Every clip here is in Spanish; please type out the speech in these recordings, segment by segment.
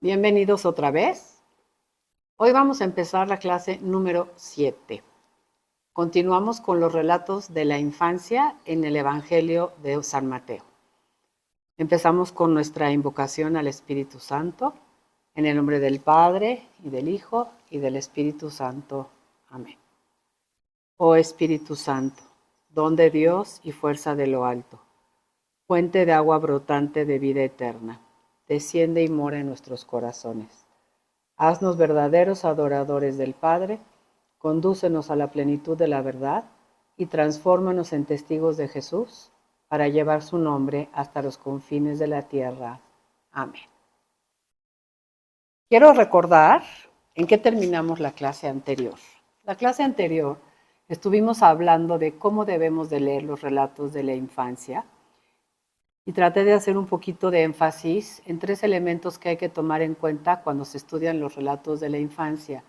Bienvenidos otra vez. Hoy vamos a empezar la clase número 7. Continuamos con los relatos de la infancia en el Evangelio de San Mateo. Empezamos con nuestra invocación al Espíritu Santo, en el nombre del Padre, y del Hijo, y del Espíritu Santo. Amén. Oh Espíritu Santo, don de Dios y fuerza de lo alto, fuente de agua brotante de vida eterna, desciende y mora en nuestros corazones. Haznos verdaderos adoradores del Padre, condúcenos a la plenitud de la verdad y transfórmanos en testigos de Jesús para llevar su nombre hasta los confines de la tierra. Amén. Quiero recordar en qué terminamos la clase anterior. La clase anterior estuvimos hablando de cómo debemos de leer los relatos de la infancia y traté de hacer un poquito de énfasis en 3 elementos que hay que tomar en cuenta cuando se estudian los relatos de la infancia.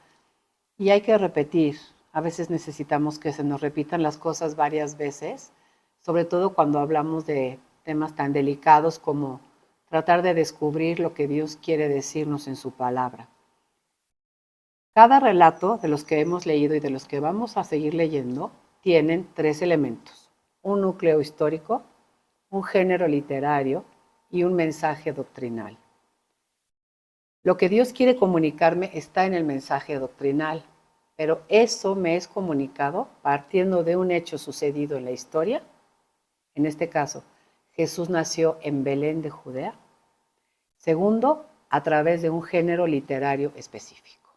Y hay que repetir, a veces necesitamos que se nos repitan las cosas varias veces, sobre todo cuando hablamos de temas tan delicados como tratar de descubrir lo que Dios quiere decirnos en su palabra. Cada relato de los que hemos leído y de los que vamos a seguir leyendo tienen 3 elementos: un núcleo histórico, un género literario y un mensaje doctrinal. Lo que Dios quiere comunicarme está en el mensaje doctrinal, pero eso me es comunicado partiendo de un hecho sucedido en la historia. En este caso, Jesús nació en Belén de Judea. Segundo, a través de un género literario específico.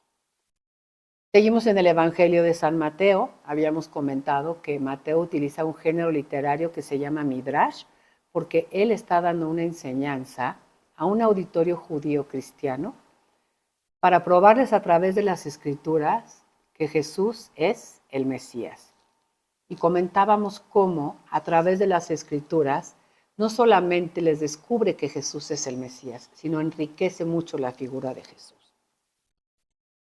Seguimos en el Evangelio de San Mateo. Habíamos comentado que Mateo utiliza un género literario que se llama Midrash, porque él está dando una enseñanza a un auditorio judío cristiano para probarles a través de las Escrituras que Jesús es el Mesías. Y comentábamos cómo a través de las Escrituras no solamente les descubre que Jesús es el Mesías, sino enriquece mucho la figura de Jesús.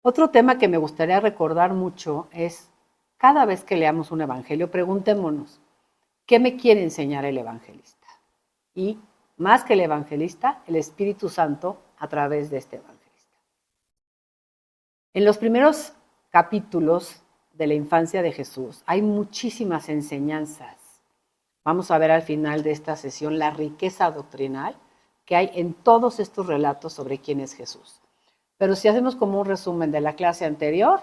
Otro tema que me gustaría recordar mucho es, cada vez que leamos un evangelio, preguntémonos, ¿qué me quiere enseñar el evangelista? Y más que el evangelista, el Espíritu Santo a través de este evangelista. En los primeros capítulos de la infancia de Jesús hay muchísimas enseñanzas. Vamos a ver al final de esta sesión la riqueza doctrinal que hay en todos estos relatos sobre quién es Jesús. Pero si hacemos como un resumen de la clase anterior,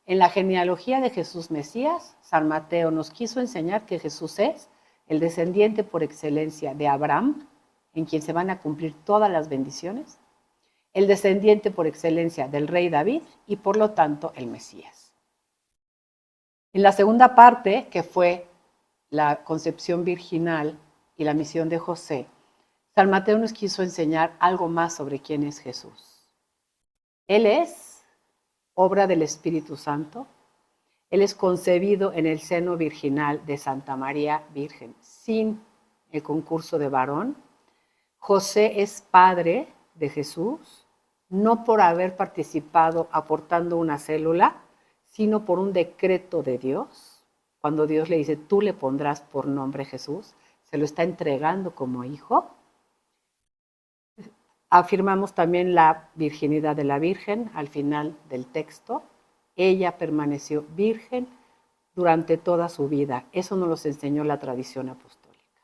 en la genealogía de Jesús Mesías, San Mateo nos quiso enseñar que Jesús es el descendiente por excelencia de Abraham, en quien se van a cumplir todas las bendiciones, el descendiente por excelencia del rey David y por lo tanto el Mesías. En la segunda parte, que fue la concepción virginal y la misión de José, San Mateo nos quiso enseñar algo más sobre quién es Jesús. Él es obra del Espíritu Santo. Él es concebido en el seno virginal de Santa María Virgen, sin el concurso de varón. José es padre de Jesús, no por haber participado aportando una célula, sino por un decreto de Dios. Cuando Dios le dice, tú le pondrás por nombre Jesús, se lo está entregando como hijo. Afirmamos también la virginidad de la Virgen al final del texto. Ella permaneció virgen durante toda su vida. Eso nos lo enseñó la tradición apostólica.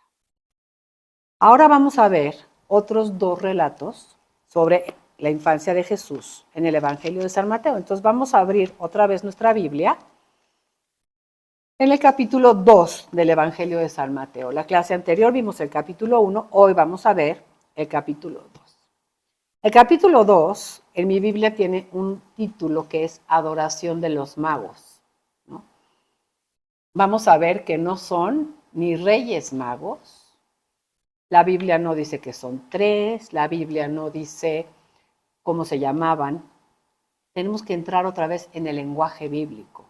Ahora vamos a ver otros 2 relatos sobre la infancia de Jesús en el Evangelio de San Mateo. Entonces vamos a abrir otra vez nuestra Biblia en el capítulo 2 del Evangelio de San Mateo. La clase anterior vimos el capítulo 1, hoy vamos a ver el capítulo 2. El capítulo 2 en mi Biblia tiene un título que es Adoración de los magos, ¿no? Vamos a ver que no son ni reyes magos. La Biblia no dice que son 3, la Biblia no dice cómo se llamaban. Tenemos que entrar otra vez en el lenguaje bíblico,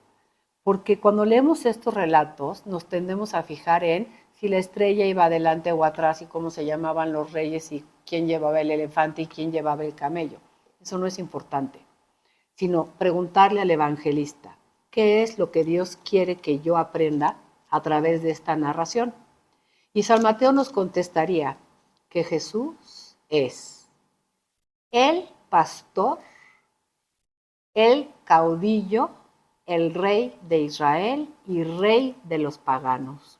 porque cuando leemos estos relatos nos tendemos a fijar en si la estrella iba adelante o atrás y cómo se llamaban los reyes y quién llevaba el elefante y quién llevaba el camello. Eso no es importante, sino preguntarle al evangelista, ¿qué es lo que Dios quiere que yo aprenda a través de esta narración? Y San Mateo nos contestaría que Jesús es el pastor, el caudillo, el rey de Israel y rey de los paganos.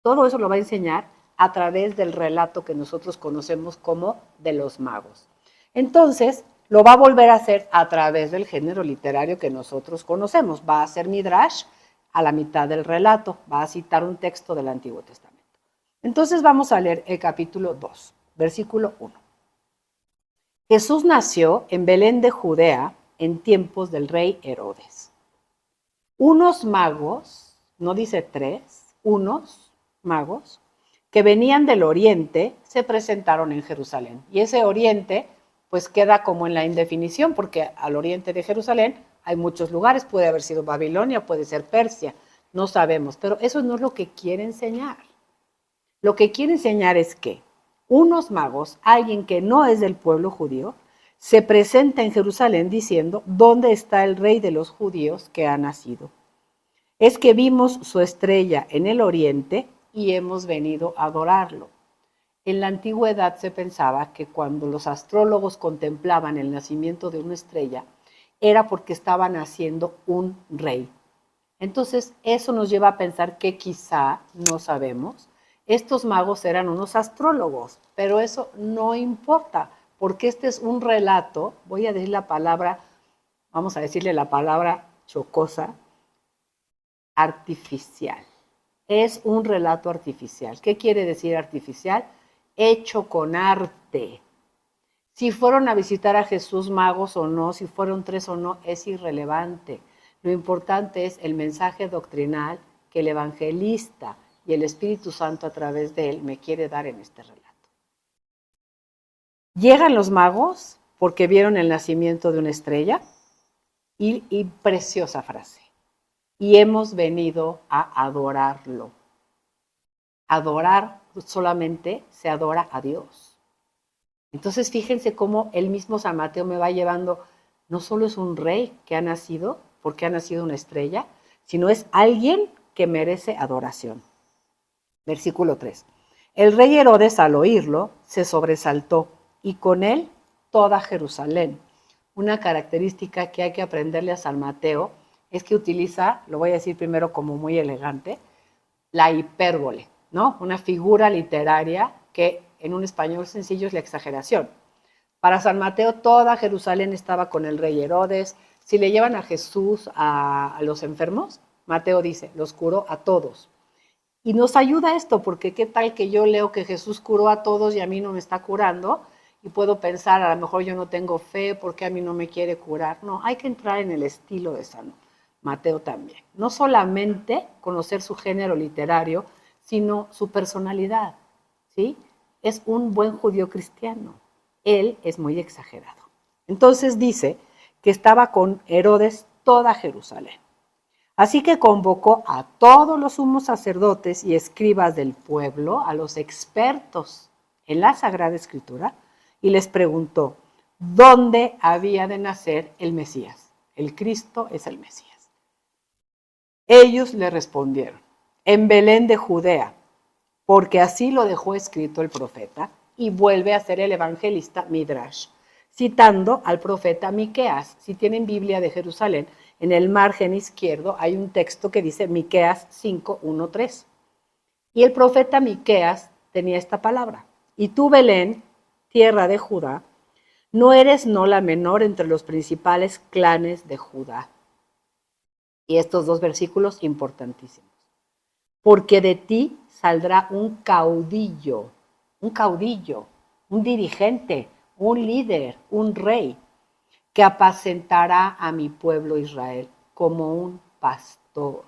Todo eso lo va a enseñar a través del relato que nosotros conocemos como de los magos. Entonces, lo va a volver a hacer a través del género literario que nosotros conocemos. Va a hacer Midrash a la mitad del relato, va a citar un texto del Antiguo Testamento. Entonces vamos a leer el capítulo 2, versículo 1. Jesús nació en Belén de Judea en tiempos del rey Herodes. Unos magos, no dice tres, unos magos, que venían del oriente, se presentaron en Jerusalén. Y ese oriente, pues queda como en la indefinición, porque al oriente de Jerusalén hay muchos lugares, puede haber sido Babilonia, puede ser Persia, no sabemos, pero eso no es lo que quiere enseñar. Lo que quiere enseñar es que unos magos, alguien que no es del pueblo judío, se presenta en Jerusalén diciendo, ¿dónde está el rey de los judíos que ha nacido? Es que vimos su estrella en el oriente y hemos venido a adorarlo. En la antigüedad se pensaba que cuando los astrólogos contemplaban el nacimiento de una estrella, era porque estaba naciendo un rey. Entonces, eso nos lleva a pensar que quizá, no sabemos, estos magos eran unos astrólogos, pero eso no importa, porque este es un relato, voy a decir la palabra, vamos a decirle la palabra chocosa, artificial. Es un relato artificial. ¿Qué quiere decir artificial? Hecho con arte. Si fueron a visitar a Jesús magos o no, si fueron tres o no, es irrelevante. Lo importante es el mensaje doctrinal que el evangelista y el Espíritu Santo a través de él me quiere dar en este relato. Llegan los magos porque vieron el nacimiento de una estrella y preciosa frase. Y hemos venido a adorarlo. Adorar solamente se adora a Dios. Entonces fíjense cómo el mismo San Mateo me va llevando, no solo es un rey que ha nacido, porque ha nacido una estrella, sino es alguien que merece adoración. Versículo 3. El rey Herodes al oírlo se sobresaltó y con él toda Jerusalén. Una característica que hay que aprenderle a San Mateo es que utiliza, lo voy a decir primero como muy elegante, la hipérbole, ¿no? Una figura literaria que en un español sencillo es la exageración. Para San Mateo toda Jerusalén estaba con el rey Herodes. Si le llevan a Jesús a los enfermos, Mateo dice, los curó a todos. Y nos ayuda esto, porque qué tal que yo leo que Jesús curó a todos y a mí no me está curando, y puedo pensar, a lo mejor yo no tengo fe, porque a mí no me quiere curar. No, hay que entrar en el estilo de San Mateo también. No solamente conocer su género literario, sino su personalidad, ¿sí? Es un buen judío cristiano. Él es muy exagerado. Entonces dice que estaba con Herodes toda Jerusalén. Así que convocó a todos los sumos sacerdotes y escribas del pueblo, a los expertos en la Sagrada Escritura, y les preguntó, ¿dónde había de nacer el Mesías? El Cristo es el Mesías. Ellos le respondieron, en Belén de Judea, porque así lo dejó escrito el profeta, y vuelve a ser el evangelista Midrash, citando al profeta Miqueas. Si tienen Biblia de Jerusalén, en el margen izquierdo hay un texto que dice Miqueas 5:1-3. Y el profeta Miqueas tenía esta palabra, y tú, Belén, tierra de Judá, no eres no la menor entre los principales clanes de Judá. Y estos dos versículos importantísimos. Porque de ti saldrá un caudillo, un dirigente, un líder, un rey, que apacentará a mi pueblo Israel como un pastor.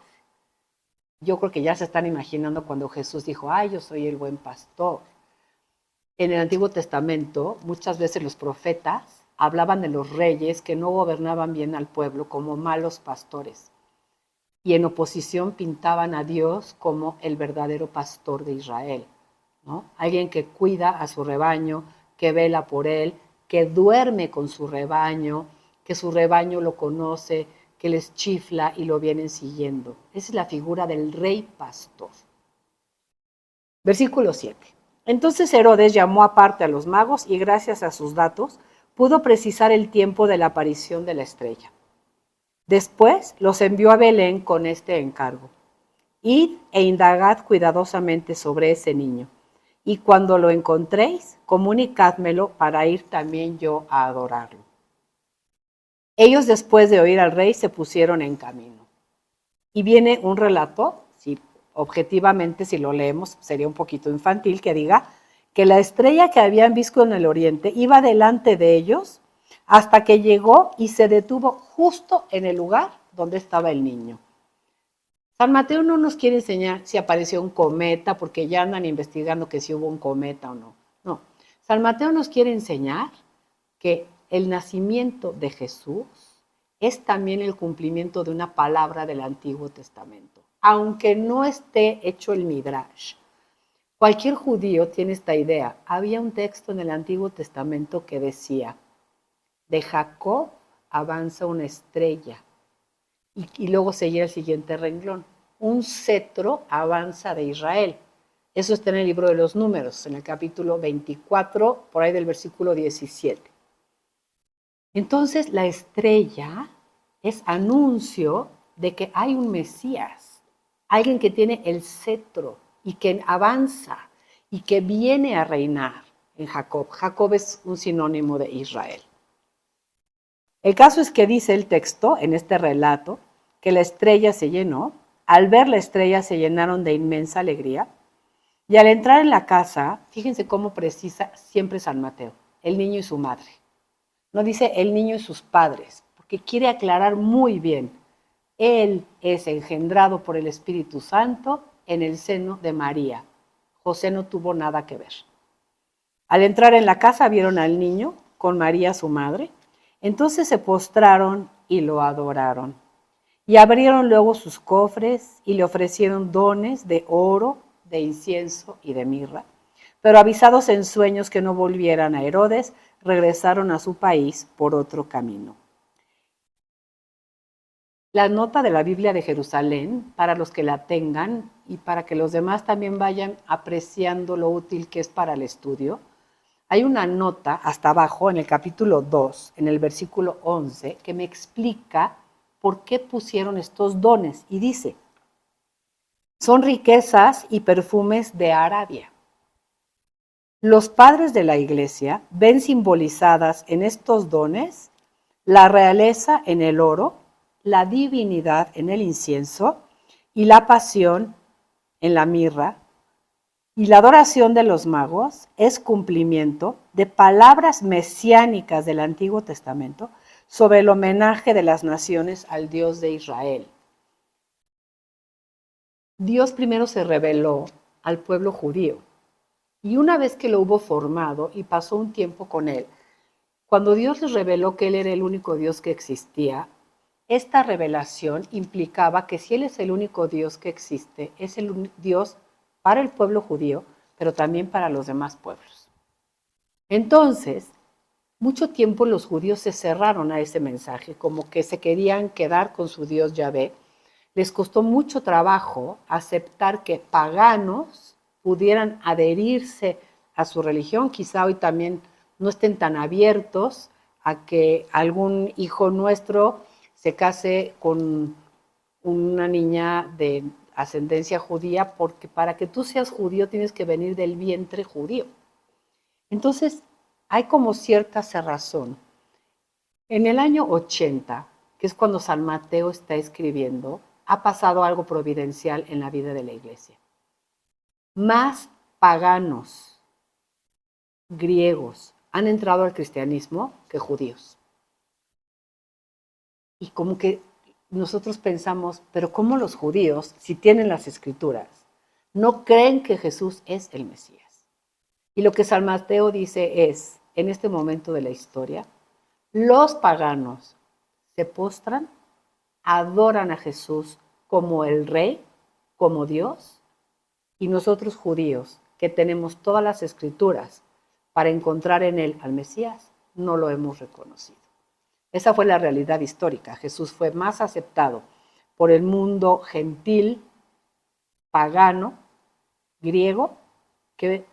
Yo creo que ya se están imaginando cuando Jesús dijo, ay, yo soy el buen pastor. En el Antiguo Testamento, muchas veces los profetas hablaban de los reyes que no gobernaban bien al pueblo como malos pastores. Y en oposición pintaban a Dios como el verdadero pastor de Israel, ¿no? Alguien que cuida a su rebaño, que vela por él, que duerme con su rebaño, que su rebaño lo conoce, que les chifla y lo vienen siguiendo. Esa es la figura del rey pastor. Versículo 7. Entonces Herodes llamó aparte a los magos y gracias a sus datos pudo precisar el tiempo de la aparición de la estrella. Después los envió a Belén con este encargo: id e indagad cuidadosamente sobre ese niño, y cuando lo encontréis, comunicádmelo para ir también yo a adorarlo. Ellos, después de oír al rey, se pusieron en camino. Y viene un relato, si objetivamente si lo leemos sería un poquito infantil, que diga que la estrella que habían visto en el oriente iba delante de ellos hasta que llegó y se detuvo justo en el lugar donde estaba el niño. San Mateo no nos quiere enseñar si apareció un cometa, porque ya andan investigando que si hubo un cometa o no. No, San Mateo nos quiere enseñar que el nacimiento de Jesús es también el cumplimiento de una palabra del Antiguo Testamento, aunque no esté hecho el Midrash. Cualquier judío tiene esta idea. Había un texto en el Antiguo Testamento que decía: de Jacob avanza una estrella. Y luego seguía el siguiente renglón: un cetro avanza de Israel. Eso está en el libro de los Números, en el capítulo 24, por ahí del versículo 17. Entonces la estrella es anuncio de que hay un Mesías, alguien que tiene el cetro y que avanza y que viene a reinar en Jacob. Jacob es un sinónimo de Israel. El caso es que dice el texto en este relato que la estrella se llenó. Al ver la estrella se llenaron de inmensa alegría, y al entrar en la casa, fíjense cómo precisa siempre San Mateo: el niño y su madre. No dice el niño y sus padres, porque quiere aclarar muy bien: él es engendrado por el Espíritu Santo en el seno de María. José no tuvo nada que ver. Al entrar en la casa vieron al niño con María su madre. Entonces se postraron y lo adoraron. Y abrieron luego sus cofres y le ofrecieron dones de oro, de incienso y de mirra. Pero avisados en sueños que no volvieran a Herodes, regresaron a su país por otro camino. La nota de la Biblia de Jerusalén, para los que la tengan y para que los demás también vayan apreciando lo útil que es para el estudio, hay una nota hasta abajo en el capítulo 2, en el versículo 11, que me explica por qué pusieron estos dones. Y dice: son riquezas y perfumes de Arabia. Los padres de la iglesia ven simbolizadas en estos dones la realeza en el oro, la divinidad en el incienso y la pasión en la mirra. Y la adoración de los magos es cumplimiento de palabras mesiánicas del Antiguo Testamento sobre el homenaje de las naciones al Dios de Israel. Dios primero se reveló al pueblo judío, y una vez que lo hubo formado y pasó un tiempo con él, cuando Dios les reveló que Él era el único Dios que existía, esta revelación implicaba que si Él es el único Dios que existe, es el Dios para el pueblo judío, pero también para los demás pueblos. Entonces, mucho tiempo los judíos se cerraron a ese mensaje, como que se querían quedar con su Dios Yahvé. Les costó mucho trabajo aceptar que paganos pudieran adherirse a su religión. Quizá hoy también no estén tan abiertos a que algún hijo nuestro se case con una niña de ascendencia judía, porque para que tú seas judío tienes que venir del vientre judío. Entonces, hay como cierta cerrazón. En el año 80, que es cuando San Mateo está escribiendo, ha pasado algo providencial en la vida de la iglesia. Más paganos griegos han entrado al cristianismo que judíos. Y como que nosotros pensamos, pero ¿cómo los judíos, si tienen las escrituras, no creen que Jesús es el Mesías? Y lo que San Mateo dice es, en este momento de la historia, los paganos se postran, adoran a Jesús como el Rey, como Dios, y nosotros judíos, que tenemos todas las escrituras para encontrar en Él al Mesías, no lo hemos reconocido. Esa fue la realidad histórica. Jesús fue más aceptado por el mundo gentil, pagano, griego, que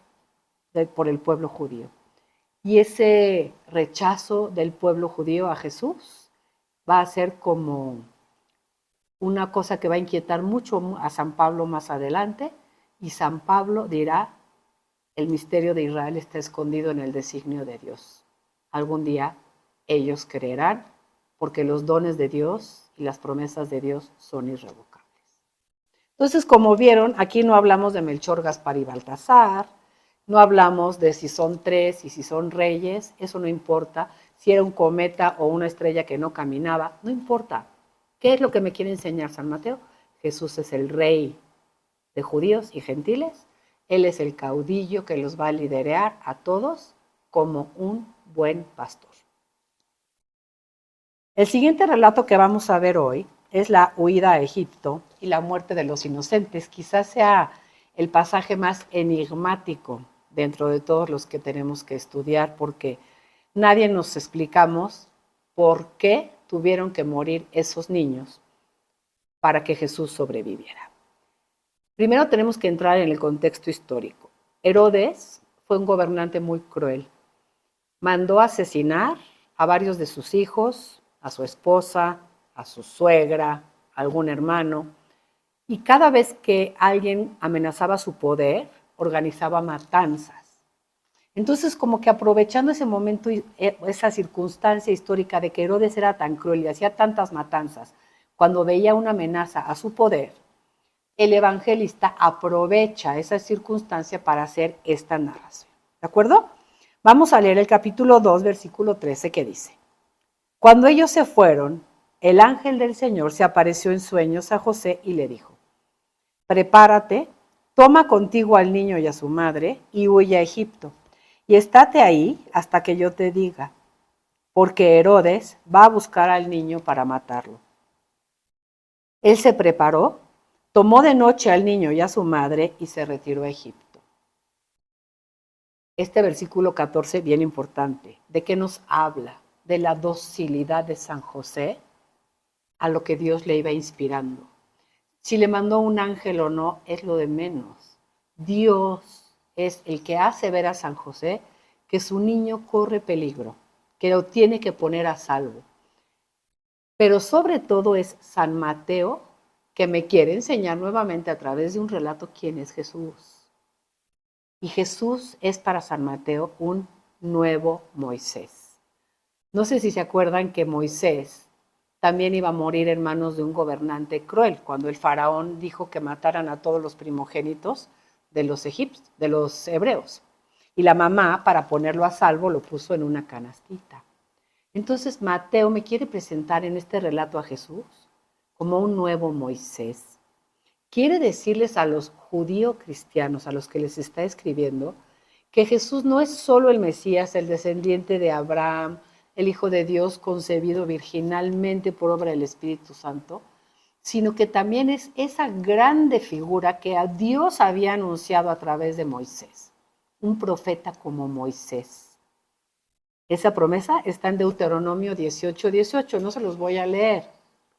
por el pueblo judío. Y ese rechazo del pueblo judío a Jesús va a ser como una cosa que va a inquietar mucho a San Pablo más adelante, y San Pablo dirá, el misterio de Israel está escondido en el designio de Dios. Algún día ellos creerán, porque los dones de Dios y las promesas de Dios son irrevocables. Entonces, como vieron, aquí no hablamos de Melchor, Gaspar y Baltasar, no hablamos de si son tres y si son reyes, eso no importa, si era un cometa o una estrella que no caminaba, no importa. ¿Qué es lo que me quiere enseñar San Mateo? Jesús es el rey de judíos y gentiles, Él es el caudillo que los va a liderar a todos como un buen pastor. El siguiente relato que vamos a ver hoy es la huida a Egipto y la muerte de los inocentes. Quizás sea el pasaje más enigmático dentro de todos los que tenemos que estudiar, porque nadie nos explicamos por qué tuvieron que morir esos niños para que Jesús sobreviviera. Primero tenemos que entrar en el contexto histórico. Herodes fue un gobernante muy cruel. Mandó asesinar a varios de sus hijos, a su esposa, a su suegra, a algún hermano, y cada vez que alguien amenazaba su poder, organizaba matanzas. Entonces, como que aprovechando ese momento, esa circunstancia histórica de que Herodes era tan cruel y hacía tantas matanzas, cuando veía una amenaza a su poder, el evangelista aprovecha esa circunstancia para hacer esta narración. ¿De acuerdo? Vamos a leer el capítulo 2, versículo 13, que dice: Cuando ellos se fueron, el ángel del Señor se apareció en sueños a José y le dijo: Prepárate, toma contigo al niño y a su madre y huye a Egipto, y estate ahí hasta que yo te diga, porque Herodes va a buscar al niño para matarlo. Él se preparó, tomó de noche al niño y a su madre y se retiró a Egipto. Este versículo 14, bien importante, ¿de qué nos habla? De la docilidad de San José a lo que Dios le iba inspirando. Si le mandó un ángel o no, es lo de menos. Dios es el que hace ver a San José que su niño corre peligro, que lo tiene que poner a salvo. Pero sobre todo es San Mateo que me quiere enseñar nuevamente a través de un relato quién es Jesús. Y Jesús es para San Mateo un nuevo Moisés. No sé si se acuerdan que Moisés también iba a morir en manos de un gobernante cruel, cuando el faraón dijo que mataran a todos los primogénitos de los egipcios, de los hebreos. Y la mamá, para ponerlo a salvo, lo puso en una canastita. Entonces Mateo me quiere presentar en este relato a Jesús como un nuevo Moisés. Quiere decirles a los judíos cristianos, a los que les está escribiendo, que Jesús no es solo el Mesías, el descendiente de Abraham, el Hijo de Dios concebido virginalmente por obra del Espíritu Santo, sino que también es esa grande figura que a Dios había anunciado a través de Moisés, un profeta como Moisés. Esa promesa está en Deuteronomio 18:18, no se los voy a leer,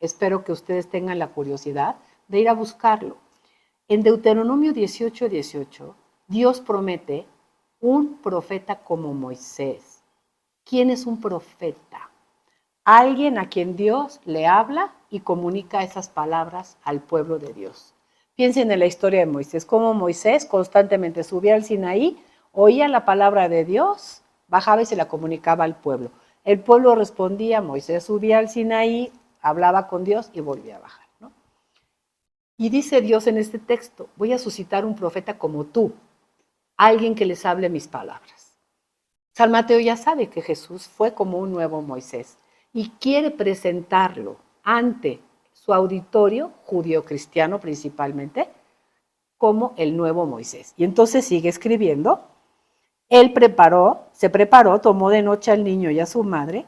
espero que ustedes tengan la curiosidad de ir a buscarlo. En Deuteronomio 18:18, Dios promete un profeta como Moisés. ¿Quién es un profeta? Alguien a quien Dios le habla y comunica esas palabras al pueblo de Dios. Piensen en la historia de Moisés, cómo Moisés constantemente subía al Sinaí, oía la palabra de Dios, bajaba y se la comunicaba al pueblo. El pueblo respondía, Moisés subía al Sinaí, hablaba con Dios y volvía a bajar, ¿no? Y dice Dios en este texto, voy a suscitar un profeta como tú, alguien que les hable mis palabras. San Mateo ya sabe que Jesús fue como un nuevo Moisés y quiere presentarlo ante su auditorio judío-cristiano principalmente como el nuevo Moisés. Y entonces sigue escribiendo, él se preparó, tomó de noche al niño y a su madre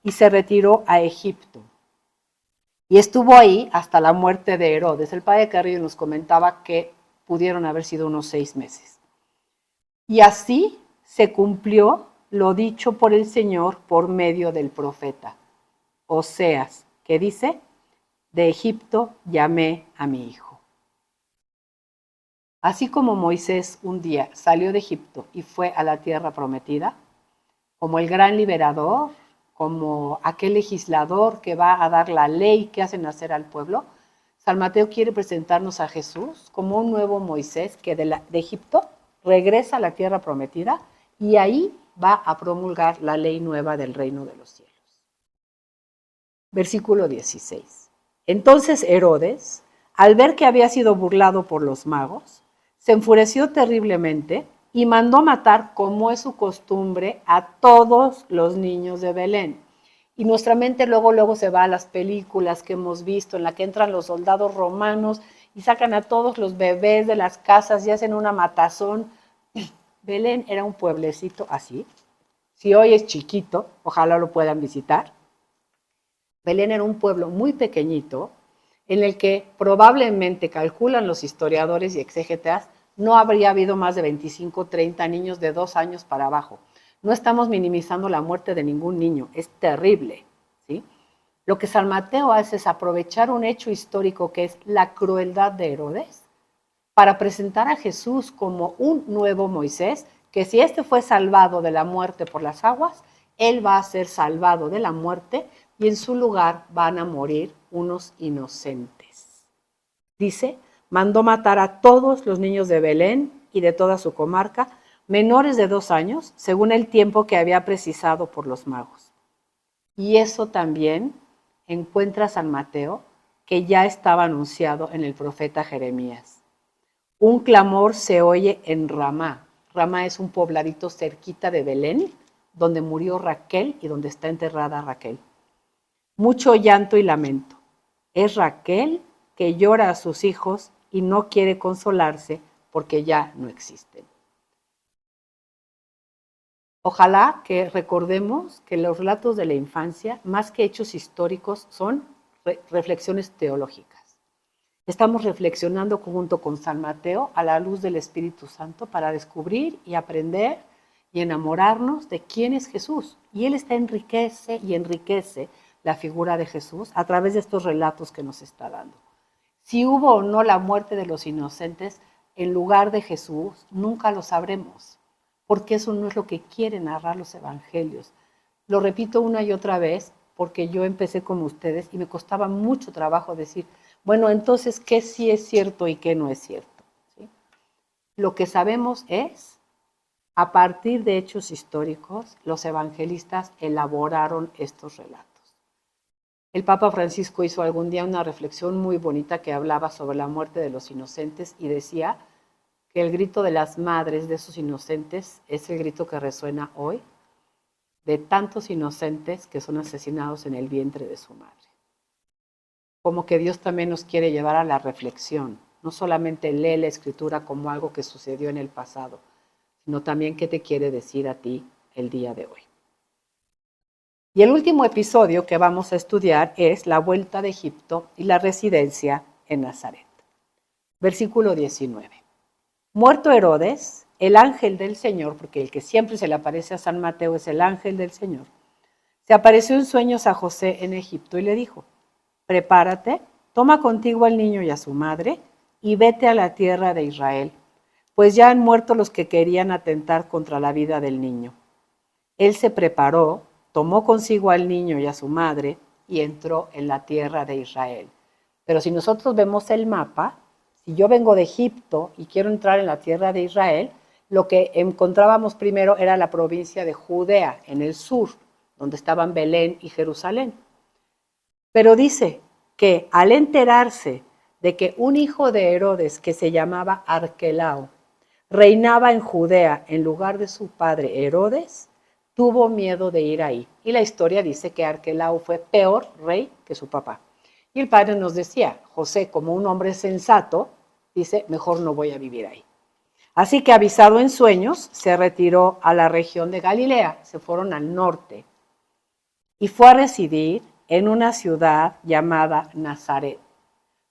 y se retiró a Egipto. Y estuvo ahí hasta la muerte de Herodes. El padre Carrillo nos comentaba que pudieron haber sido unos 6 meses. Y así se cumplió lo dicho por el Señor por medio del profeta Oseas, que dice, de Egipto llamé a mi hijo. Así como Moisés un día salió de Egipto y fue a la tierra prometida, como el gran liberador, como aquel legislador que va a dar la ley que hace nacer al pueblo. San Mateo quiere presentarnos a Jesús como un nuevo Moisés que de Egipto regresa a la tierra prometida y ahí va a promulgar la ley nueva del reino de los cielos. Versículo 16. Entonces Herodes, al ver que había sido burlado por los magos, se enfureció terriblemente y mandó matar, como es su costumbre, a todos los niños de Belén. Y nuestra mente luego se va a las películas que hemos visto, en la que entran los soldados romanos y sacan a todos los bebés de las casas y hacen una matazón. Belén era un pueblecito así. Si hoy es chiquito, ojalá lo puedan visitar. Belén era un pueblo muy pequeñito en el que probablemente, calculan los historiadores y exégetas, no habría habido más de 25 o 30 niños de 2 años para abajo. No estamos minimizando la muerte de ningún niño, es terrible, ¿sí? Lo que San Mateo hace es aprovechar un hecho histórico que es la crueldad de Herodes para presentar a Jesús como un nuevo Moisés, que si éste fue salvado de la muerte por las aguas, él va a ser salvado de la muerte y en su lugar van a morir unos inocentes. Dice, mandó matar a todos los niños de Belén y de toda su comarca, menores de 2 años, según el tiempo que había precisado por los magos. Y eso también encuentra San Mateo, que ya estaba anunciado en el profeta Jeremías. Un clamor se oye en Ramá. Ramá es un pobladito cerquita de Belén, donde murió Raquel y donde está enterrada Raquel. Mucho llanto y lamento. Es Raquel que llora a sus hijos y no quiere consolarse porque ya no existen. Ojalá que recordemos que los relatos de la infancia, más que hechos históricos, son reflexiones teológicas. Estamos reflexionando junto con San Mateo a la luz del Espíritu Santo para descubrir y aprender y enamorarnos de quién es Jesús. Y Él enriquece la figura de Jesús a través de estos relatos que nos está dando. Si hubo o no la muerte de los inocentes en lugar de Jesús, nunca lo sabremos, porque eso no es lo que quieren narrar los evangelios. Lo repito una y otra vez, porque yo empecé como ustedes y me costaba mucho trabajo decir, bueno, entonces, ¿qué sí es cierto y qué no es cierto? ¿Sí? Lo que sabemos es, a partir de hechos históricos, los evangelistas elaboraron estos relatos. El Papa Francisco hizo algún día una reflexión muy bonita que hablaba sobre la muerte de los inocentes y decía que el grito de las madres de esos inocentes es el grito que resuena hoy de tantos inocentes que son asesinados en el vientre de su madre. Como que Dios también nos quiere llevar a la reflexión, no solamente lee la Escritura como algo que sucedió en el pasado, sino también qué te quiere decir a ti el día de hoy. Y el último episodio que vamos a estudiar es la vuelta de Egipto y la residencia en Nazaret. Versículo 19. Muerto Herodes, el ángel del Señor, porque el que siempre se le aparece a San Mateo es el ángel del Señor, se apareció en sueños a José en Egipto y le dijo, prepárate, toma contigo al niño y a su madre y vete a la tierra de Israel, pues ya han muerto los que querían atentar contra la vida del niño. Él se preparó, tomó consigo al niño y a su madre y entró en la tierra de Israel. Pero si nosotros vemos el mapa, si yo vengo de Egipto y quiero entrar en la tierra de Israel, lo que encontrábamos primero era la provincia de Judea, en el sur, donde estaban Belén y Jerusalén. Pero dice que al enterarse de que un hijo de Herodes que se llamaba Arquelao reinaba en Judea en lugar de su padre Herodes, tuvo miedo de ir ahí. Y la historia dice que Arquelao fue peor rey que su papá. Y el padre nos decía, José, como un hombre sensato, dice, mejor no voy a vivir ahí. Así que avisado en sueños, se retiró a la región de Galilea, se fueron al norte, y fue a residir en una ciudad llamada Nazaret.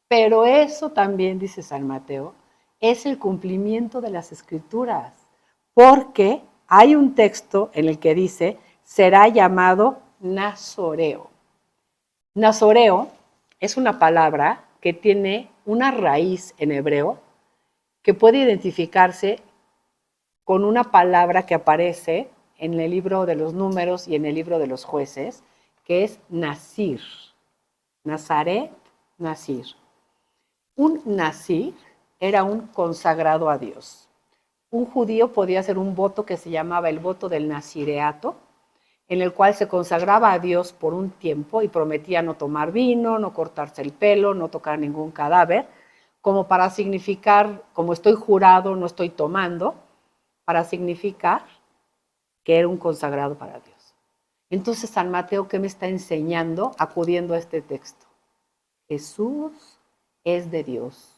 Pero eso también, dice San Mateo, es el cumplimiento de las Escrituras, porque hay un texto en el que dice, será llamado Nazoreo. Nazoreo es una palabra que tiene una raíz en hebreo que puede identificarse con una palabra que aparece en el libro de los Números y en el libro de los Jueces, que es Nazir. Nazaret, Nazir. Un nazir era un consagrado a Dios. Un judío podía hacer un voto que se llamaba el voto del nazireato, en el cual se consagraba a Dios por un tiempo y prometía no tomar vino, no cortarse el pelo, no tocar ningún cadáver, como para significar, como estoy jurado, no estoy tomando, para significar que era un consagrado para Dios. Entonces, San Mateo, ¿qué me está enseñando acudiendo a este texto? Jesús es de Dios.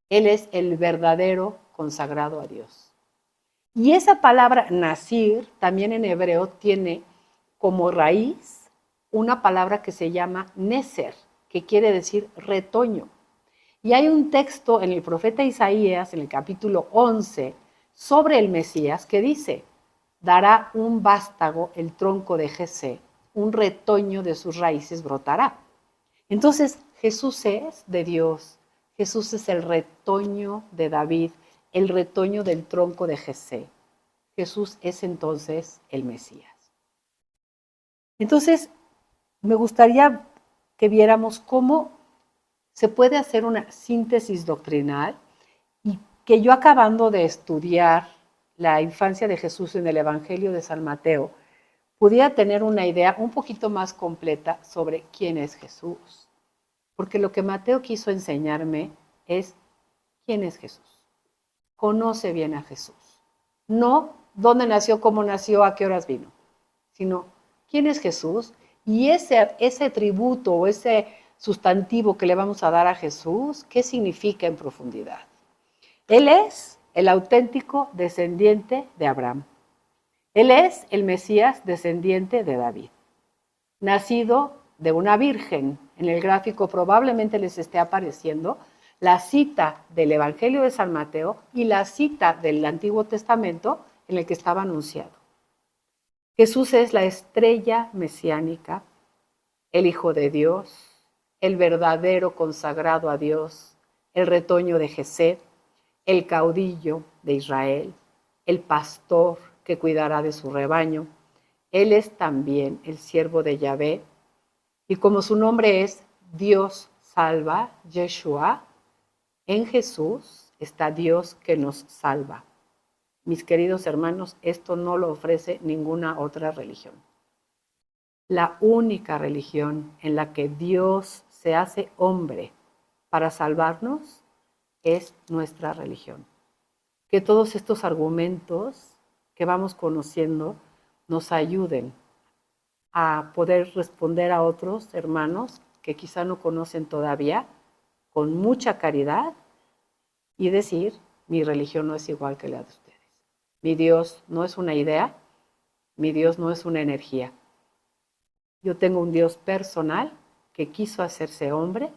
Él es el verdadero consagrado a Dios. Y esa palabra nazir también en hebreo tiene como raíz una palabra que se llama neser, que quiere decir retoño. Y hay un texto en el profeta Isaías, en el capítulo 11, sobre el Mesías, que dice: dará un vástago el tronco de Jesé, un retoño de sus raíces brotará. Entonces, Jesús es de Dios. Jesús es el retoño de David, el retoño del tronco de Jesé. Jesús es entonces el Mesías. Entonces, me gustaría que viéramos cómo se puede hacer una síntesis doctrinal y que yo, acabando de estudiar la infancia de Jesús en el Evangelio de San Mateo, pudiera tener una idea un poquito más completa sobre quién es Jesús. Porque lo que Mateo quiso enseñarme es quién es Jesús. Conoce bien a Jesús. No dónde nació, cómo nació, a qué horas vino, sino quién es Jesús y ese tributo o ese sustantivo que le vamos a dar a Jesús, ¿qué significa en profundidad? Él es el auténtico descendiente de Abraham. Él es el Mesías descendiente de David, nacido de una virgen. En el gráfico probablemente les esté apareciendo la cita del Evangelio de San Mateo y la cita del Antiguo Testamento en el que estaba anunciado. Jesús es la estrella mesiánica, el Hijo de Dios, el verdadero consagrado a Dios, el retoño de Jesé, el caudillo de Israel, el pastor que cuidará de su rebaño. Él es también el siervo de Yahvé, y como su nombre es Dios salva, Yeshua, en Jesús está Dios que nos salva. Mis queridos hermanos, esto no lo ofrece ninguna otra religión. La única religión en la que Dios se hace hombre para salvarnos es nuestra religión. Que todos estos argumentos que vamos conociendo nos ayuden a poder responder a otros hermanos que quizá no conocen todavía, con mucha caridad, y decir: mi religión no es igual que la de ustedes. Mi Dios no es una idea, mi Dios no es una energía. Yo tengo un Dios personal que quiso hacerse hombre.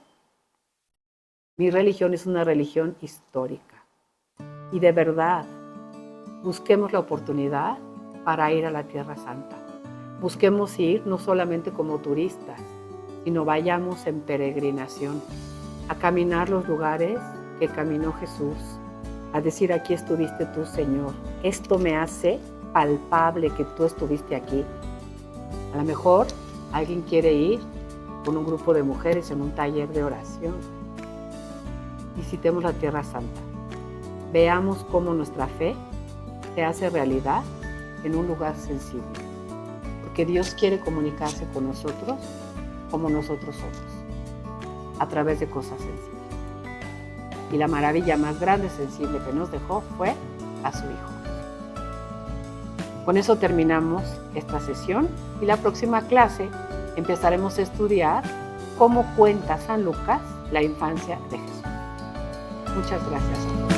Mi religión es una religión histórica. Y de verdad, busquemos la oportunidad para ir a la Tierra Santa. Busquemos ir no solamente como turistas, sino vayamos en peregrinación, a caminar los lugares que caminó Jesús, a decir: aquí estuviste tú, Señor. Esto me hace palpable que tú estuviste aquí. A lo mejor alguien quiere ir con un grupo de mujeres en un taller de oración. Visitemos la Tierra Santa. Veamos cómo nuestra fe se hace realidad en un lugar sensible. Porque Dios quiere comunicarse con nosotros como nosotros somos, a través de cosas sensibles. Y la maravilla más grande, sensible que nos dejó fue a su Hijo. Con eso terminamos esta sesión y la próxima clase empezaremos a estudiar cómo cuenta San Lucas la infancia de Jesús. Muchas gracias.